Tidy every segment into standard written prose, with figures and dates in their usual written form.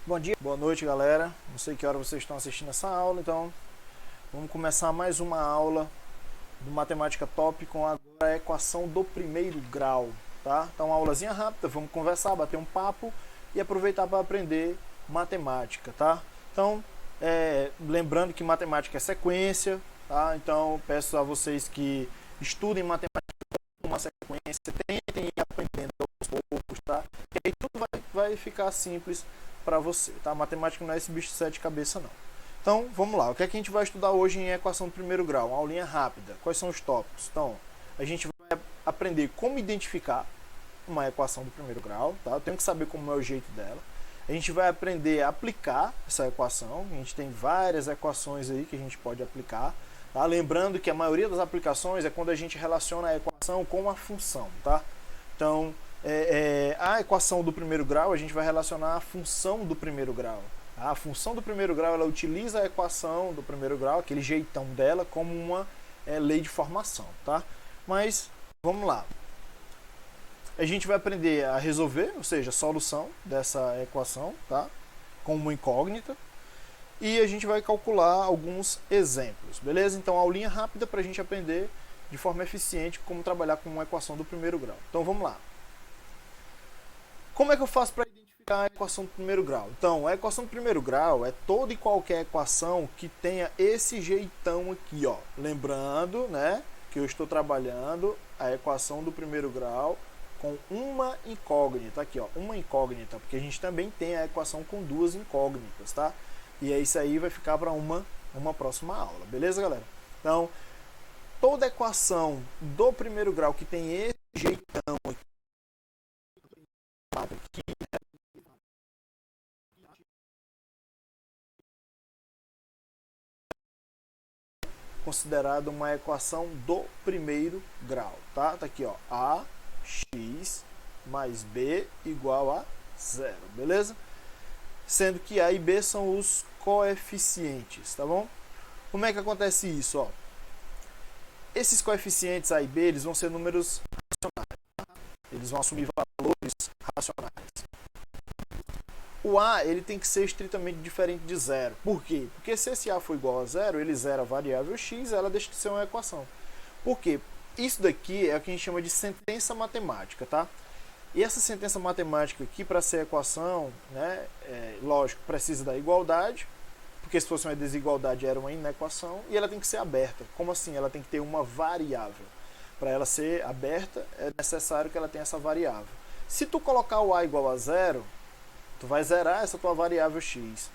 Bom dia, boa noite, galera. Não sei que hora vocês estão assistindo essa aula, então vamos começar mais uma aula do Matemática Top com agora a equação do primeiro grau, tá? Então, uma aulazinha rápida, vamos conversar, bater um papo e aproveitar para aprender matemática, tá? Então, lembrando que matemática é sequência, tá? Então, peço a vocês que estudem matemática com uma sequência, tentem ir aprendendo aos poucos, tá? E aí tudo vai ficar simples para você, tá? Matemática não é esse bicho de sete cabeças, não. Então, vamos lá. O que é que a gente vai estudar hoje em equação do primeiro grau? Uma aulinha rápida. Quais são os tópicos? Então, a gente vai aprender como identificar uma equação do primeiro grau, tá? Eu tenho que saber como é o jeito dela. A gente vai aprender a aplicar essa equação. A gente tem várias equações aí que a gente pode aplicar, tá? Lembrando que a maioria das aplicações é quando a gente relaciona a equação com a função, tá? Então, a equação do primeiro grau, a gente vai relacionar a função do primeiro grau. A função do primeiro grau, ela utiliza a equação do primeiro grau, aquele jeitão dela, como uma lei de formação, tá? Mas, vamos lá. A gente vai aprender a resolver, ou seja, a solução dessa equação, tá? Com uma incógnita. E a gente vai calcular alguns exemplos, beleza? Então, aulinha rápida para a gente aprender de forma eficiente como trabalhar com uma equação do primeiro grau. Então, vamos lá. Como é que eu faço para identificar a equação do primeiro grau? Então, a equação do primeiro grau é toda e qualquer equação que tenha esse jeitão aqui, ó. Lembrando, né, que eu estou trabalhando a equação do primeiro grau com uma incógnita, aqui, ó, uma incógnita, porque a gente também tem a equação com duas incógnitas, tá? E isso aí vai ficar para uma próxima aula, beleza, galera? Então, toda equação do primeiro grau que tem esse jeitão aqui, considerada uma equação do primeiro grau, tá? Tá aqui, ó, ax mais b igual a 0, beleza? Sendo que a e b são os coeficientes, tá bom? Como é que acontece isso, ó? Esses coeficientes a e b, eles vão ser números racionais, tá? Eles vão assumir valores racionais. O a, ele tem que ser estritamente diferente de zero. Por quê? Porque se esse a for igual a zero, ele zera a variável x, ela deixa de ser uma equação. Por quê? Isso daqui é o que a gente chama de sentença matemática, tá? E essa sentença matemática aqui, para ser equação, né, lógico, precisa da igualdade, porque se fosse uma desigualdade era uma inequação, e ela tem que ser aberta. Como assim? Ela tem que ter uma variável. Para ela ser aberta, é necessário que ela tenha essa variável. Se tu colocar o a igual a zero, tu vai zerar essa tua variável x.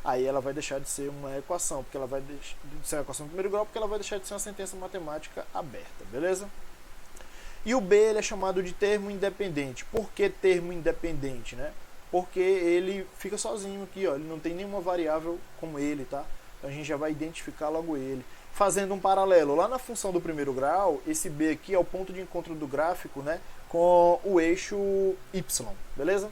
Aí ela vai deixar de ser uma equação, porque ela vai deixar de ser uma equação do primeiro grau, porque ela vai deixar de ser uma sentença matemática aberta, beleza? E o b, ele é chamado de termo independente. Por que termo independente, né? Porque ele fica sozinho aqui, ó, ele não tem nenhuma variável com ele, tá? Então a gente já vai identificar logo ele. Fazendo um paralelo, lá na função do primeiro grau, esse b aqui é o ponto de encontro do gráfico, né, com o eixo y, beleza?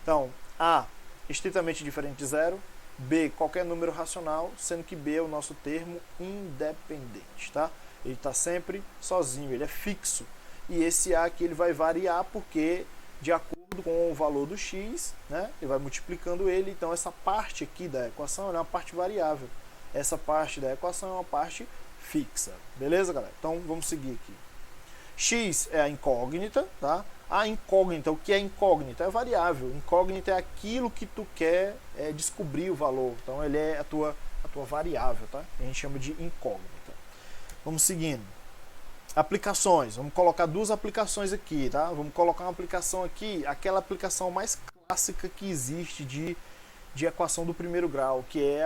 Então, a, estritamente diferente de zero, b, qualquer número racional, sendo que b é o nosso termo independente, tá? Ele está sempre sozinho, ele é fixo. E esse a aqui ele vai variar porque, de acordo com o valor do x, né, ele vai multiplicando ele, então essa parte aqui da equação é uma parte variável. Essa parte da equação é uma parte fixa, beleza, galera? Então, vamos seguir aqui. X é a incógnita, tá? A incógnita, o que é incógnita? É variável. Incógnita é aquilo que tu quer descobrir o valor. Então, ele é a tua variável, tá? A gente chama de incógnita. Vamos seguindo. Aplicações. Vamos colocar duas aplicações aqui, tá? Vamos colocar uma aplicação aqui, aquela aplicação mais clássica que existe de equação do primeiro grau, que é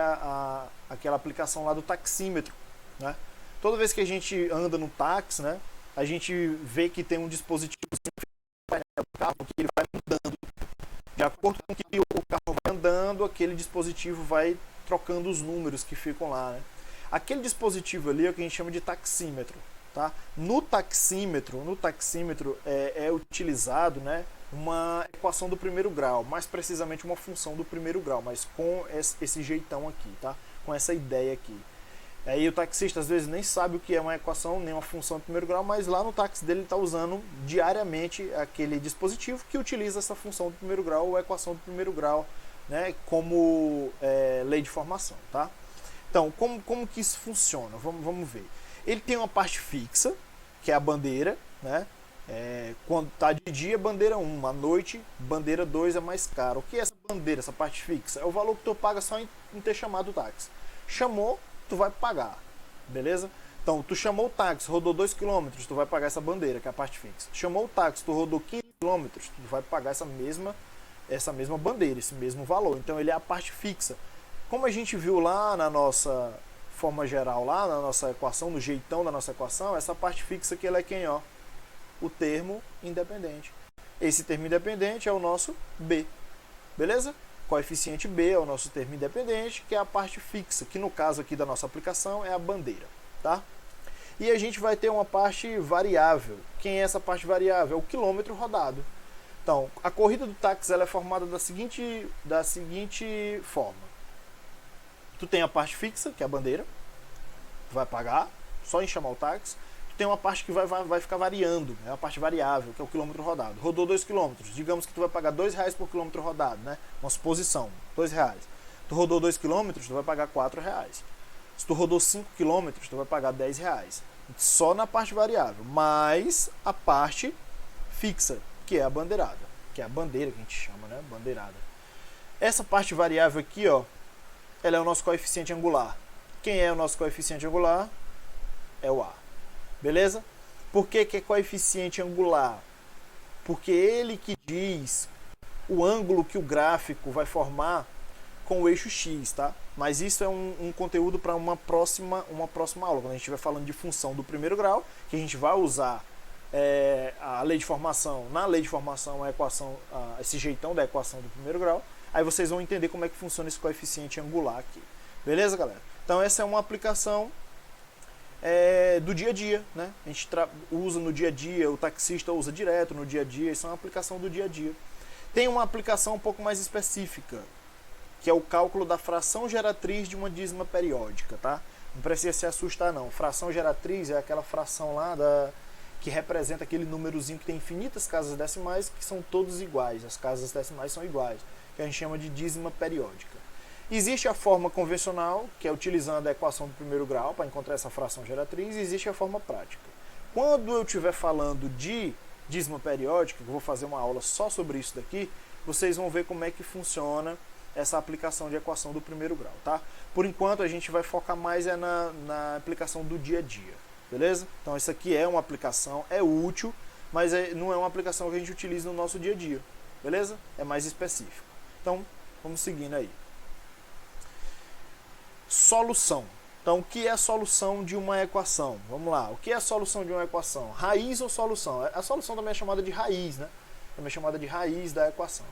aquela aplicação lá do taxímetro, né? Toda vez que a gente anda no táxi, né, a gente vê que tem um dispositivo do carro que ele vai mudando. De acordo com que o carro vai andando, aquele dispositivo vai trocando os números que ficam lá, né? Aquele dispositivo ali é o que a gente chama de taxímetro, tá? No taxímetro é utilizado, né, uma equação do primeiro grau, mais precisamente uma função do primeiro grau, mas com esse jeitão aqui, tá? Com essa ideia aqui. Aí o taxista às vezes nem sabe o que é uma equação, nem uma função de primeiro grau, mas lá no táxi dele ele está usando diariamente aquele dispositivo que utiliza essa função de primeiro grau ou equação de primeiro grau né, como lei de formação, tá? Então, como que isso funciona? Vamos ver. Ele tem uma parte fixa, que é a bandeira, né? Quando está de dia, bandeira 1, à noite, bandeira 2 é mais caro. O que é essa bandeira, essa parte fixa? É o valor que tu paga só em ter chamado o táxi. Chamou, tu vai pagar, beleza? Então, tu chamou o táxi, rodou 2 km, tu vai pagar essa bandeira, que é a parte fixa. Chamou o táxi, tu rodou 15 km, tu vai pagar essa mesma bandeira, esse mesmo valor. Então, ele é a parte fixa. Como a gente viu lá na nossa forma geral, lá na nossa equação, no jeitão da nossa equação, essa parte fixa aqui ela é quem, ó? O termo independente. Esse termo independente é o nosso B, beleza? Coeficiente B é o nosso termo independente, que é a parte fixa, que no caso aqui da nossa aplicação é a bandeira, tá? E a gente vai ter uma parte variável. Quem é essa parte variável? É o quilômetro rodado. Então, a corrida do táxi ela é formada da seguinte forma. Tu tem a parte fixa, que é a bandeira, tu vai pagar só em chamar o táxi. Tem uma parte que vai ficar variando, é a parte variável, que é o quilômetro rodado. Rodou 2 km, digamos que tu vai pagar R$2 por quilômetro rodado, né? Uma suposição, R$2. Tu rodou 2 km, tu vai pagar R$4. Se tu rodou 5 km, tu vai pagar R$10. Só na parte variável, mais a parte fixa, que é a bandeirada, que é a bandeira que a gente chama, né? Bandeirada. Essa parte variável aqui, ó, ela é o nosso coeficiente angular. Quem é o nosso coeficiente angular? É o A. Beleza? Por que é coeficiente angular? Porque ele que diz o ângulo que o gráfico vai formar com o eixo X, tá? Mas isso é um conteúdo para uma próxima aula, quando a gente estiver falando de função do primeiro grau, que a gente vai usar a lei de formação, na lei de formação, a equação, esse jeitão da equação do primeiro grau, aí vocês vão entender como é que funciona esse coeficiente angular aqui. Beleza, galera? Então essa é uma aplicação do dia a dia, né? A gente usa no dia a dia, o taxista usa direto no dia a dia, isso é uma aplicação do dia a dia. Tem uma aplicação um pouco mais específica, que é o cálculo da fração geratriz de uma dízima periódica, tá? Não precisa se assustar não. Fração geratriz é aquela fração lá que representa aquele númerozinho que tem infinitas casas decimais que são todos iguais, as casas decimais são iguais, que a gente chama de dízima periódica. Existe a forma convencional, que é utilizando a equação do primeiro grau para encontrar essa fração geratriz, e existe a forma prática. Quando eu estiver falando de dízima periódica, eu vou fazer uma aula só sobre isso daqui, vocês vão ver como é que funciona essa aplicação de equação do primeiro grau, tá? Por enquanto a gente vai focar mais na aplicação do dia a dia, beleza? Então isso aqui é uma aplicação, é útil, mas não é uma aplicação que a gente utiliza no nosso dia a dia, beleza? É mais específico. Então, vamos seguindo aí. Solução. Então, o que é a solução de uma equação? Vamos lá. O que é a solução de uma equação? Raiz ou solução? A solução também é chamada de raiz, né? Também é chamada de raiz da equação.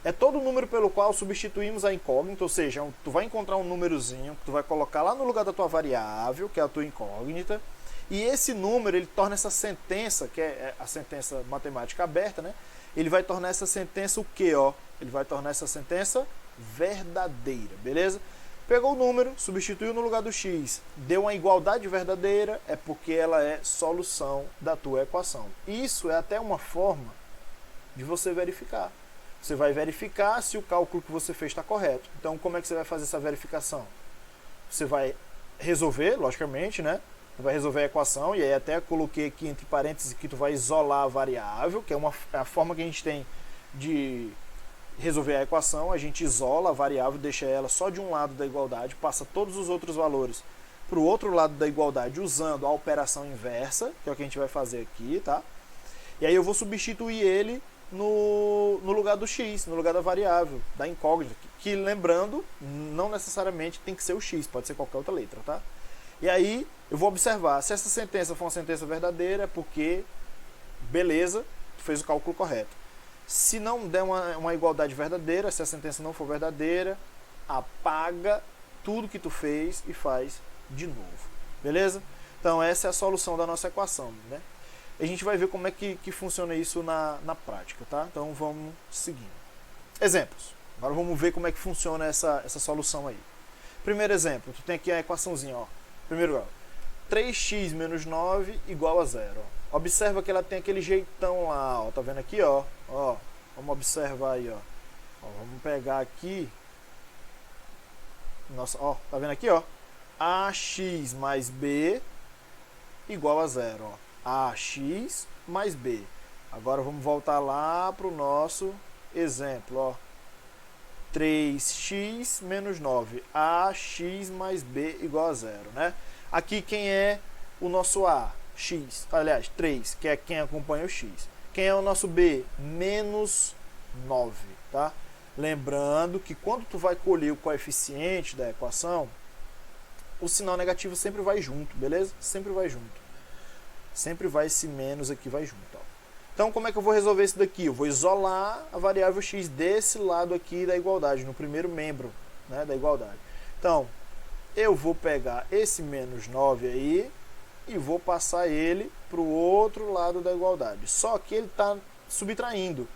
É todo número pelo qual substituímos a incógnita, ou seja, tu vai encontrar um númerozinho que tu vai colocar lá no lugar da tua variável, que é a tua incógnita, e esse número, ele torna essa sentença, que é a sentença matemática aberta, né? Ele vai tornar essa sentença o quê, ó? Ele vai tornar essa sentença verdadeira, beleza? Pegou o número, substituiu no lugar do x, deu uma igualdade verdadeira, é porque ela é solução da tua equação. Isso é até uma forma de você verificar. Você vai verificar se o cálculo que você fez está correto. Então, como é que você vai fazer essa verificação? Você vai resolver, logicamente, né? Você vai resolver a equação, e aí até coloquei aqui entre parênteses que tu vai isolar a variável, que é a forma que a gente tem de resolver a equação. A gente isola a variável, deixa ela só de um lado da igualdade, passa todos os outros valores para o outro lado da igualdade usando a operação inversa, que é o que a gente vai fazer aqui, tá? E aí eu vou substituir ele no lugar do x, no lugar da variável, da incógnita, que lembrando, não necessariamente tem que ser o x, pode ser qualquer outra letra, tá? E aí eu vou observar, se essa sentença for uma sentença verdadeira, é porque, beleza, tu fez o cálculo correto. Se não der uma igualdade verdadeira, se a sentença não for verdadeira, apaga tudo que tu fez e faz de novo, beleza? Então essa é a solução da nossa equação, né? A gente vai ver como é que funciona isso na prática, tá? Então vamos seguindo. Exemplos. Agora vamos ver como é que funciona essa solução aí. Primeiro exemplo, tu tem aqui a equaçãozinha, ó. Primeiro grau. 3x menos 9 igual a 0. Ó. Observa que ela tem aquele jeitão lá, ó. Tá vendo aqui, ó? Ó, vamos observar aí, ó. Ó, vamos pegar aqui. Nossa, ó, tá vendo aqui, ó? AX mais B igual a 0, ó. AX mais B. Agora vamos voltar lá para o nosso exemplo, ó. 3x menos 9. AX mais B igual a 0, né? Aqui quem é o nosso A? X. Aliás, 3, que é quem acompanha o X. Quem é o nosso B? Menos 9, tá? Lembrando que quando tu vai colher o coeficiente da equação, o sinal negativo sempre vai junto, beleza? Sempre vai junto. Sempre vai esse menos aqui, vai junto, ó. Então, como é que eu vou resolver isso daqui? Eu vou isolar a variável x desse lado aqui da igualdade, no primeiro membro, né, da igualdade. Então, eu vou pegar esse menos 9 aí e vou passar ele para o outro lado da igualdade. Só que ele está subtraindo.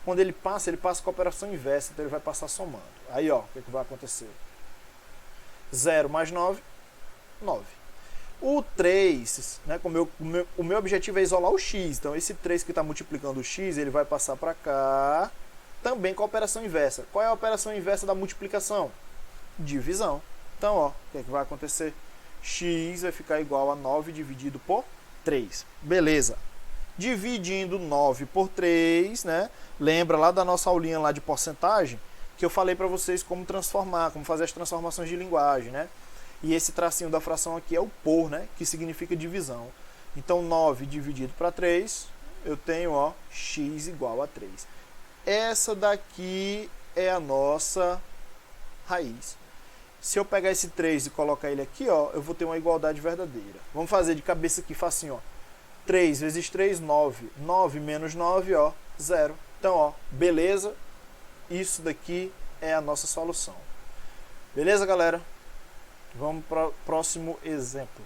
Quando ele passa com a operação inversa, então ele vai passar somando. Aí, ó, o que vai acontecer? 0 mais 9, 9. O 3, né, o meu objetivo é isolar o x. Então, esse 3 que está multiplicando o x, ele vai passar para cá, também com a operação inversa. Qual é a operação inversa da multiplicação? Divisão. Então, ó, o que vai acontecer? X vai ficar igual a 9 dividido por 3. Beleza. Dividindo 9 por 3, né? Lembra lá da nossa aulinha lá de porcentagem, que eu falei para vocês como transformar, como fazer as transformações de linguagem, né? E esse tracinho da fração aqui é o por, né? Que significa divisão. Então, 9 dividido para 3, eu tenho, ó, x igual a 3. Essa daqui é a nossa raiz. Se eu pegar esse 3 e colocar ele aqui, ó, eu vou ter uma igualdade verdadeira. Vamos fazer de cabeça aqui, facinho, ó. 3 vezes 3, 9. 9 menos 9, ó, 0. Então, ó, beleza? Isso daqui é a nossa solução. Beleza, galera? Vamos para o próximo exemplo.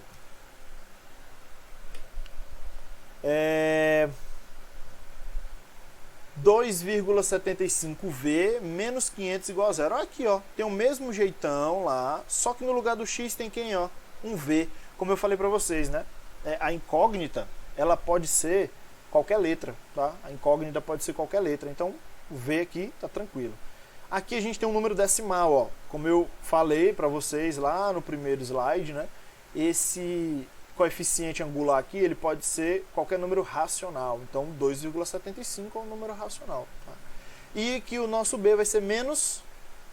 2,75V menos 500 igual a 0. Olha aqui, ó, tem o mesmo jeitão lá, só que no lugar do x tem quem, ó? Um V. Como eu falei para vocês, né? A incógnita, ela pode ser qualquer letra, tá? A incógnita pode ser qualquer letra. Então, o V aqui tá tranquilo. Aqui a gente tem um número decimal, ó. Como eu falei para vocês lá no primeiro slide, né? Esse coeficiente angular aqui, ele pode ser qualquer número racional. Então, 2,75 é um número racional. Tá? E que o nosso B vai ser menos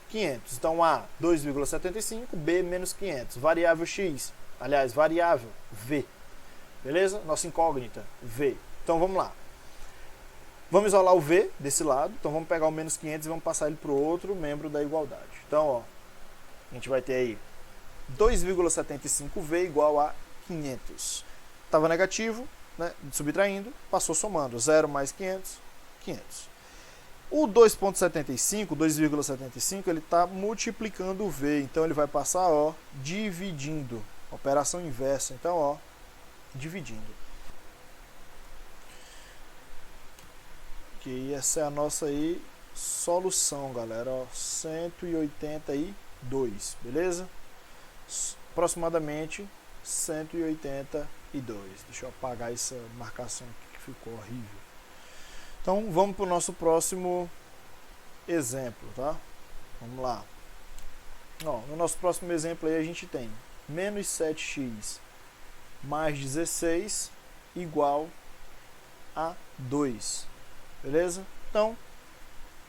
500. Então, A, 2,75, B, menos 500. Variável X, aliás, variável V. Beleza? Nossa incógnita, V. Então, vamos lá. Vamos isolar o V desse lado. Então, vamos pegar o menos 500 e vamos passar ele para o outro membro da igualdade. Então, ó, a gente vai ter aí 2,75V igual a 500. Estava negativo, né, subtraindo, passou somando. 0 mais 500, 500. O 2,75, ele está multiplicando o V. Então, ele vai passar, ó, dividindo. Operação inversa. Então, ó, dividindo. Que essa é a nossa aí solução, galera. Ó, 182, beleza? Aproximadamente 182. Deixa eu apagar essa marcação aqui que ficou horrível. Então, vamos para o nosso próximo exemplo, tá? Vamos lá. Ó, no nosso próximo exemplo aí a gente tem menos 7x mais 16 igual a 2. Beleza? Então,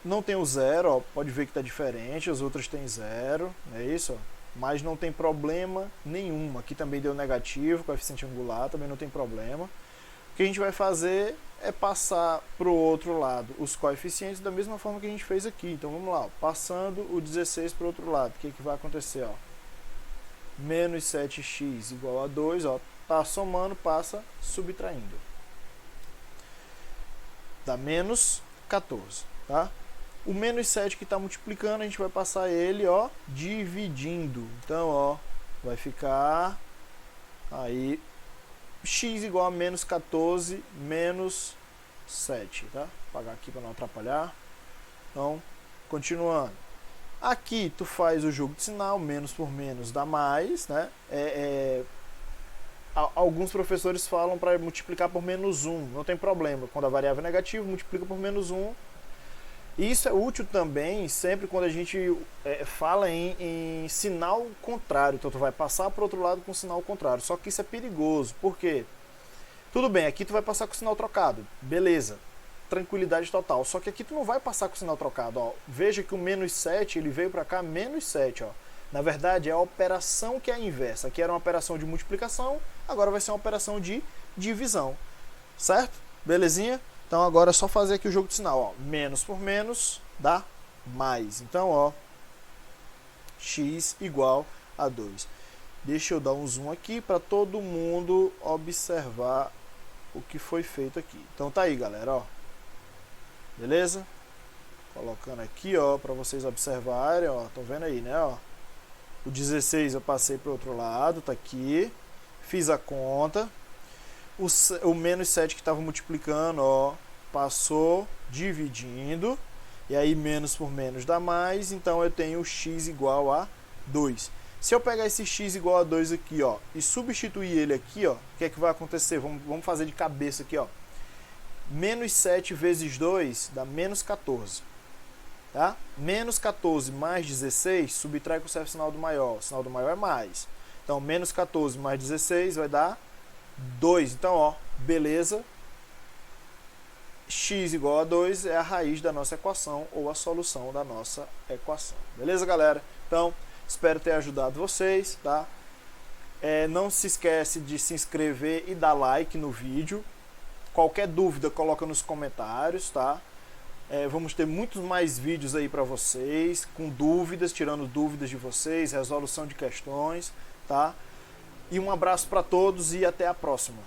não tem o zero, ó, pode ver que está diferente, as outras têm zero, é isso, ó, mas não tem problema nenhum. Aqui também deu negativo, coeficiente angular, também não tem problema. O que a gente vai fazer é passar para o outro lado os coeficientes da mesma forma que a gente fez aqui. Então vamos lá, ó, passando o 16 para o outro lado, o que, que vai acontecer? Ó? Menos 7x igual a 2, ó, tá somando, passa subtraindo. Dá menos 14, tá? O menos 7 que está multiplicando, a gente vai passar ele, ó, dividindo. Então, ó, vai ficar aí x igual a menos 14 menos 7, tá? Vou apagar aqui para não atrapalhar. Então, continuando. Aqui tu faz o jogo de sinal, menos por menos dá mais, né? Alguns professores falam para multiplicar por menos 1, não tem problema. Quando a variável é negativa, multiplica por menos 1. E isso é útil também sempre quando a gente fala em sinal contrário. Então tu vai passar para o outro lado com sinal contrário. Só que isso é perigoso. Por quê? Tudo bem, aqui tu vai passar com o sinal trocado. Beleza. Tranquilidade total. Só que aqui tu não vai passar com o sinal trocado. Ó. Veja que o menos 7 ele veio para cá menos 7. Ó. Na verdade é a operação que é a inversa. Aqui era uma operação de multiplicação, agora vai ser uma operação de divisão. Certo? Belezinha? Então agora é só fazer aqui o jogo de sinal. Ó. Menos por menos dá mais. Então, ó, x igual a 2. Deixa eu dar um zoom aqui para todo mundo observar o que foi feito aqui. Então tá aí, galera, ó. Beleza? Colocando aqui, ó, para vocês observarem, ó. Estão vendo aí, né, ó? O 16 eu passei para o outro lado, tá aqui. Fiz a conta. O menos 7 que estava multiplicando, ó, passou dividindo. E aí menos por menos dá mais. Então eu tenho x igual a 2. Se eu pegar esse x igual a 2 aqui, ó, e substituir ele aqui, ó, o que é que vai acontecer? Vamos fazer de cabeça aqui, ó. Menos 7 vezes 2 dá menos 14. Tá? Menos 14 mais 16, subtrai com o sinal do maior. O sinal do maior é mais. Então, menos 14 mais 16 vai dar 2. Então, ó, beleza. X igual a 2 é a raiz da nossa equação ou a solução da nossa equação. Beleza, galera? Então, espero ter ajudado vocês, tá? Não se esquece de se inscrever e dar like no vídeo. Qualquer dúvida, coloca nos comentários, tá? Vamos ter muitos mais vídeos aí para vocês, com dúvidas, tirando dúvidas de vocês, resolução de questões, tá? E um abraço para todos e até a próxima.